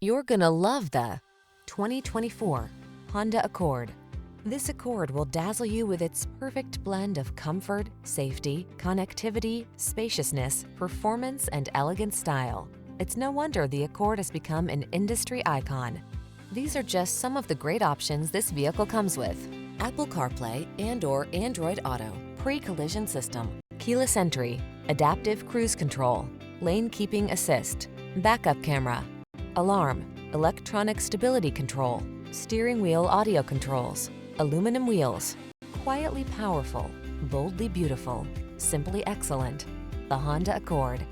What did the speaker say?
You're gonna love the 2024 Honda Accord. This Accord will dazzle you with its perfect blend of comfort, safety, connectivity, spaciousness, performance, and elegant style. It's no wonder the Accord has become an industry icon. These are just some of the great options this vehicle comes with: Apple CarPlay and/or Android Auto, pre-collision system, keyless entry, adaptive cruise control, lane keeping assist, backup camera, alarm, electronic stability control, steering wheel audio controls, aluminum wheels. Quietly powerful, boldly beautiful, simply excellent. The Honda Accord.